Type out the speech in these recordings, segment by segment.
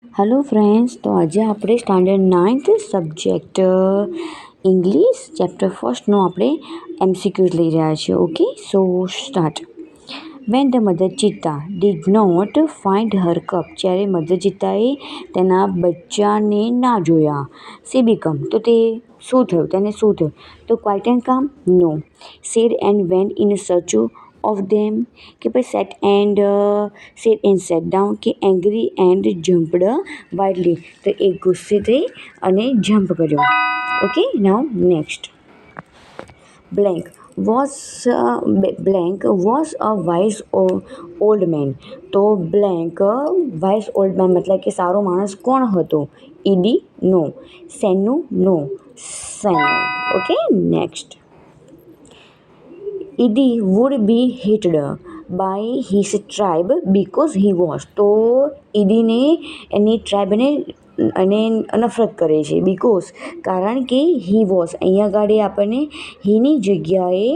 Hello friends, तो आज આપણે standard 9th subject English chapter ફર્સ્ટનો આપણે એમસીક્યુઝ લઈ રહ્યા છીએ. Okay, so start. When the mother cheetah did not find her cub, જ્યારે મધર ચિત્તાએ તેના બચ્ચાને ના જોયા. સી બીકમ, તો તે શું થયું, તેને શું થયું? તો quiet and calm, no. Sad and went in search of them, કે પછી સેટ એન્ડ સેટ ડાઉન, કે એંગ્રી એન્ડ જમ્પડ વાઇલ્ડલી, તો એ ગુસ્સે થઈ અને જમ્પ કર્યો. Okay, now next. Blank was a wise old man, તો બ્લેન્ક વાઇઝ ઓલ્ડ મેન મતલબ કે સારો માણસ કોણ હતો? Ede, no. સેનું, no. Seno. Okay, next. Ede would be hated by his tribe because he was, તો ઈડીને એની ટ્રાઇબને અને નફરત કરે છે બીકોઝ કારણ કે હી વોઝ, અહીંયા આગળ આપણને હીની જગ્યાએ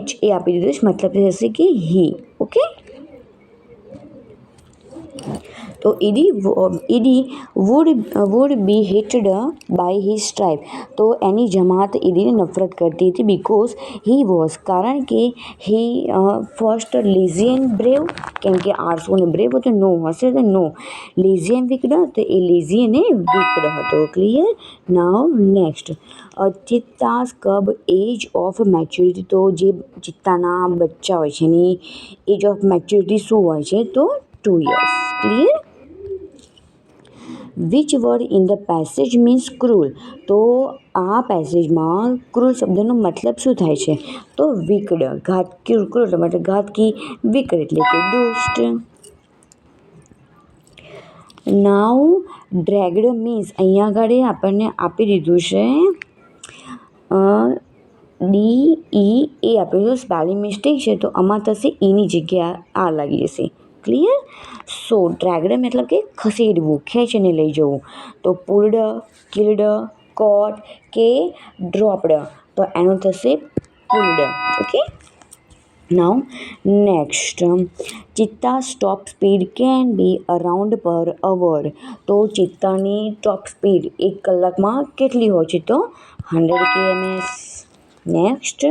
એચ એ આપી દીધું છે, મતલબ થશે કે હી. ઓકે, તો Ede would be hated by his tribe, તો એની જમાત ઈડીને નફરત કરતી હતી બીકોઝ હી વોઝ, કારણ કે હી ફર્સ્ટ લેઝી એન્ડ બ્રેવ, કેમ કે આળસુ અને બ્રેવ હતો. નો હશે તો નો. લેઝી એન્ડ વિકડ, તો એ લેઝી અને વિકડ હતો. Clear? Now next. Cheetahs cub age of maturity, તો જે ચિત્તાના બચ્ચા હોય છે એની એજ ઓફ મેચ્યોરિટી શું હોય છે? તો 2 years. Clear? Which word in the passage means cruel, તો આ પેસેજમાં ક્રૂલ શબ્દનો મતલબ શું થાય છે? તો વિકડ, ક્રૂલ મતલબ ઘાતકી, વિકડ એટલે કે દુષ્ટ. નાઉ ડ્રેગ્ડ મીન્સ, અહીંયા આગળ આપણને આપી દીધું છે DEA આપેલું છે, સ્પેલિંગ મિસ્ટેક છે તો આમાં થશે ઈની જગ્યા આ લાગી જશે. ક્લિયર? સો ડ્રેગ્ડ મતલબ કે ખસેડવું, ખેંચીને લઈ જવું. તો પુલ્ડ, કિલ્ડ, કોટ કે ડ્રોપ્ડ, તો એનું થશે pulled. Okay, now next. Cheetah top speed can be around per hour, તો ચિત્તાની ટોપ સ્પીડ 1 કલાકમાં કેટલી હોય છે? તો 100 kms. Next.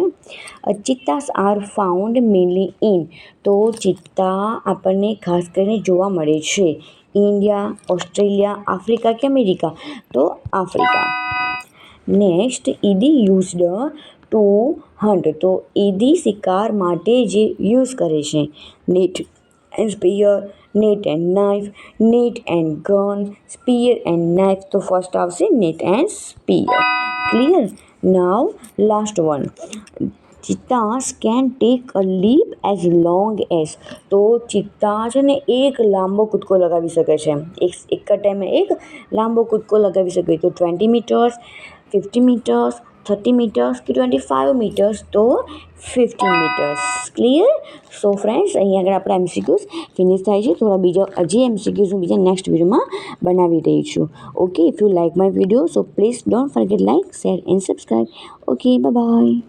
Cheetahs are found mainly in, તો ચિત્તા આપણને ખાસ કરીને જોવા મળે છે ઇન્ડિયા, ઓસ્ટ્રેલિયા, આફ્રિકા કે અમેરિકા? તો Africa. Next. Ede used to hunt, તો ઈડી શિકાર માટે જે યુઝ કરે છે. Net and spear, net and knife, net and gun, spear and knife, તો ફર્સ્ટ આવશે net and spear. Clear? Now last one. Cheetahs can take a leap as long as, તો ચિત્તા છે ને એક લાંબો કૂદકો લગાવી શકે છે, એક જ ટાઈમે એક લાંબો કૂદકો લગાવી શકે. તો 20 મીટર્સ, 50 મીટર્સ, 30 મીટર્સ કે 25 મીટર્સ, તો 15 મીટર્સ. ક્લિયર? સો ફ્રેન્ડ્સ, અહીંયા આગળ આપણા એમસીક્યુઝ ફિનિશ થાય છે. થોડા બીજા હજી એમસીક્યુઝ હું બીજા નેક્સ્ટ વિડીયોમાં બનાવી રહી છું. Okay, if you like my video so please don't forget like, share and subscribe. Okay, bye bye.